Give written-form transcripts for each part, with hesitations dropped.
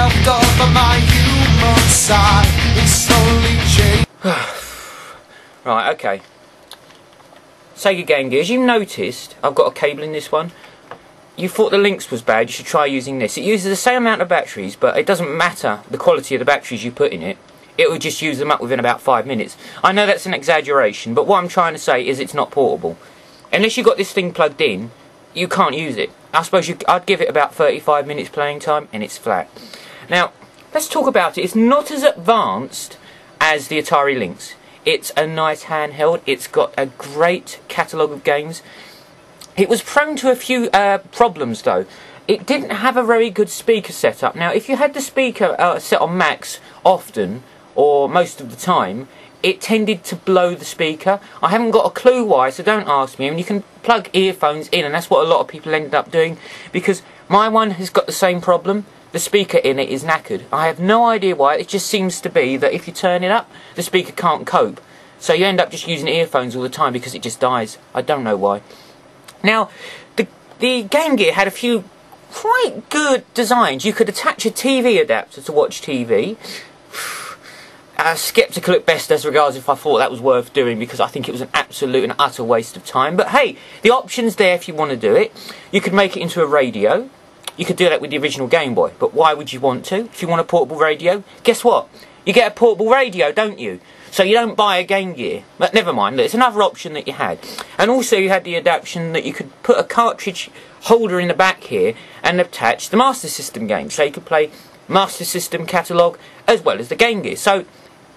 left over my human side. It's slowly changing. Right, okay. Sega Game Gear, as you noticed, I've got a cable in this one. You thought the links was bad, you should try using this. It uses the same amount of batteries, but it doesn't matter the quality of the batteries you put in it. It will just use them up within about 5 minutes. I know that's an exaggeration, but what I'm trying to say is it's not portable. Unless you've got this thing plugged in, you can't use it. I suppose I'd give it about 35 minutes playing time, and it's flat. Now, let's talk about it. It's not as advanced as the Atari Lynx. It's a nice handheld. It's got a great catalogue of games. It was prone to a few problems though. It didn't have a very good speaker setup. Now if you had the speaker set on max often, or most of the time, it tended to blow the speaker. I haven't got a clue why, so don't ask me. I mean, you can plug earphones in, and that's what a lot of people ended up doing, because my one has got the same problem. The speaker in it is knackered. I have no idea why. It just seems to be that if you turn it up, the speaker can't cope. So you end up just using earphones all the time because it just dies. I don't know why. Now, the Game Gear had a few quite good designs. You could attach a TV adapter to watch TV. Sceptical at best as regards if I thought that was worth doing, because I think it was an absolute and utter waste of time. But hey, the option's there if you want to do it. You could make it into a radio. You could do that with the original Game Boy, but why would you want to? If you want a portable radio, guess what? You get a portable radio, don't you? So you don't buy a Game Gear. But never mind, look, it's another option that you had. And also you had the adaptation that you could put a cartridge holder in the back here and attach the Master System games. So you could play Master System catalogue as well as the Game Gear. So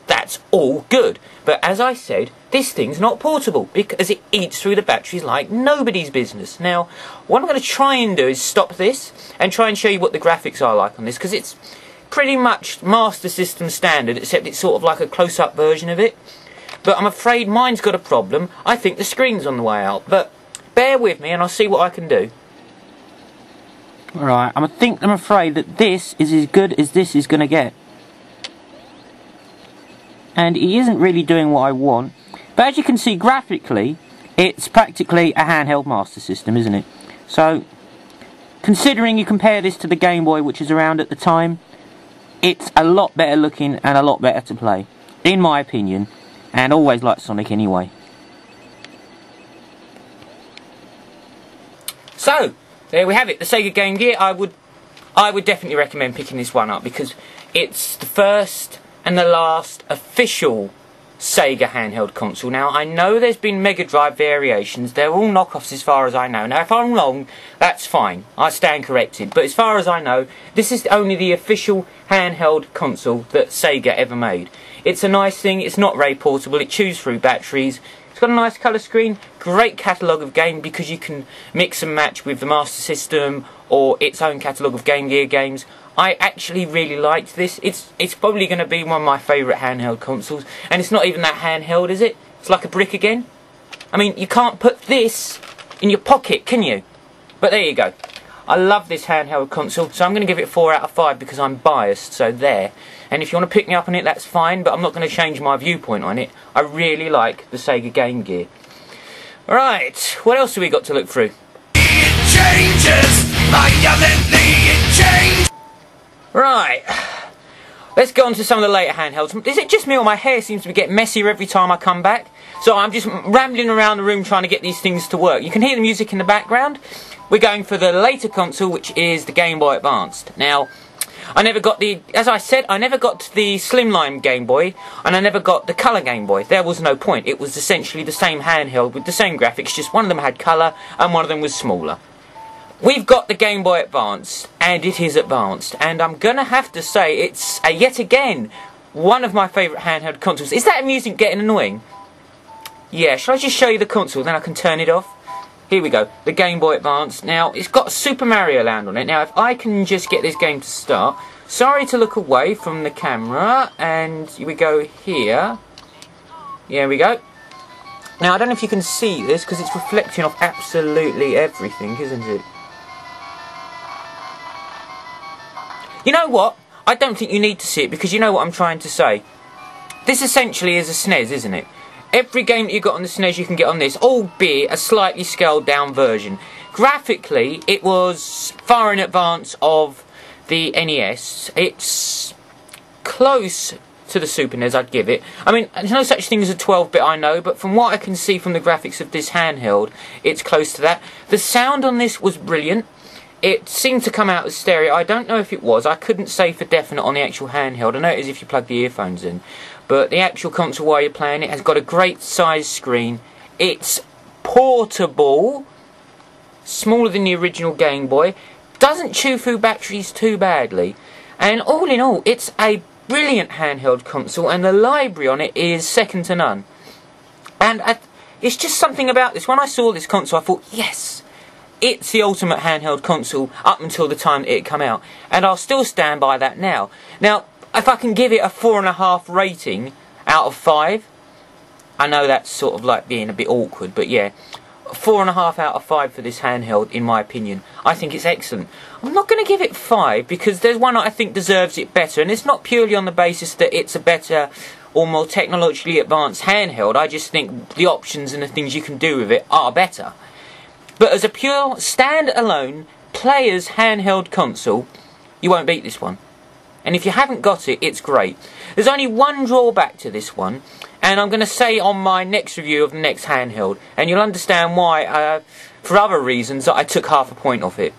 that's all good. But as I said, this thing's not portable because it eats through the batteries like nobody's business. Now, what I'm going to try and do is stop this and try and show you what the graphics are like on this, because it's pretty much Master System standard, except it's sort of like a close-up version of it. But I'm afraid mine's got a problem. I think the screen's on the way out. But bear with me and I'll see what I can do. Alright, I'm afraid that this is as good as this is going to get. And he isn't really doing what I want. But as you can see, graphically, it's practically a handheld Master System, isn't it? So, considering you compare this to the Game Boy, which is around at the time, it's a lot better looking and a lot better to play, in my opinion, and always like Sonic anyway. So, there we have it, the Sega Game Gear. I would definitely recommend picking this one up, because it's the first and the last official Sega handheld console. Now, I know there's been Mega Drive variations. They're all knockoffs as far as I know. Now, if I'm wrong, that's fine. I stand corrected. But as far as I know, this is only the official handheld console that Sega ever made. It's a nice thing. It's not very portable. It chews through batteries. It's got a nice colour screen. Great catalogue of games, because you can mix and match with the Master System or its own catalogue of Game Gear games. I actually really liked this. It's probably going to be one of my favourite handheld consoles. And it's not even that handheld, is it? It's like a brick again. I mean, you can't put this in your pocket, can you? But there you go. I love this handheld console, so I'm going to give it 4 out of 5 because I'm biased, so there. And if you want to pick me up on it, that's fine, but I'm not going to change my viewpoint on it. I really like the Sega Game Gear. Right, what else have we got to look through? It changes, violently it changes. Right, let's go on to some of the later handhelds. Is it just me, or my hair seems to get messier every time I come back? So I'm just rambling around the room trying to get these things to work. You can hear the music in the background. We're going for the later console, which is the Game Boy Advanced. Now, I never got the, as I said, I never got the Slimline Game Boy, and I never got the Colour Game Boy. There was no point. It was essentially the same handheld with the same graphics, just one of them had colour and one of them was smaller. We've got the Game Boy Advance, and it is advanced, and I'm gonna have to say it's yet again one of my favourite handheld consoles. Is that music getting annoying? Yeah, shall I just show you the console, then I can turn it off? Here we go, the Game Boy Advance. Now, it's got Super Mario Land on it. Now, if I can just get this game to start. Sorry to look away from the camera, and here we go here. Here we go. Now, I don't know if you can see this, because it's reflecting off absolutely everything, isn't it? You know what? I don't think you need to see it, because you know what I'm trying to say. This essentially is a SNES, isn't it? Every game that you got on the SNES you can get on this, albeit a slightly scaled down version. Graphically, it was far in advance of the NES. It's close to the Super NES, I'd give it. I mean, there's no such thing as a 12-bit, I know, but from what I can see from the graphics of this handheld, it's close to that. The sound on this was brilliant. It seemed to come out as stereo. I don't know if it was. I couldn't say for definite on the actual handheld. I know it is if you plug the earphones in. But the actual console while you're playing it has got a great size screen. It's portable. Smaller than the original Game Boy. Doesn't chew through batteries too badly. And all in all, it's a brilliant handheld console, and the library on it is second to none. And it's just something about this. When I saw this console, I thought, yes, it's the ultimate handheld console up until the time that it came out. And I'll still stand by that now. Now, if I can give it a 4.5 rating out of 5, I know that's sort of like being a bit awkward, but yeah, 4.5 out of 5 for this handheld, in my opinion. I think it's excellent. I'm not going to give it 5 because there's one that I think deserves it better, and it's not purely on the basis that it's a better or more technologically advanced handheld. I just think the options and the things you can do with it are better. But as a pure stand-alone player's handheld console, you won't beat this one. And if you haven't got it, it's great. There's only one drawback to this one, and I'm going to say on my next review of the next handheld, and you'll understand why, for other reasons, that I took half a point off it.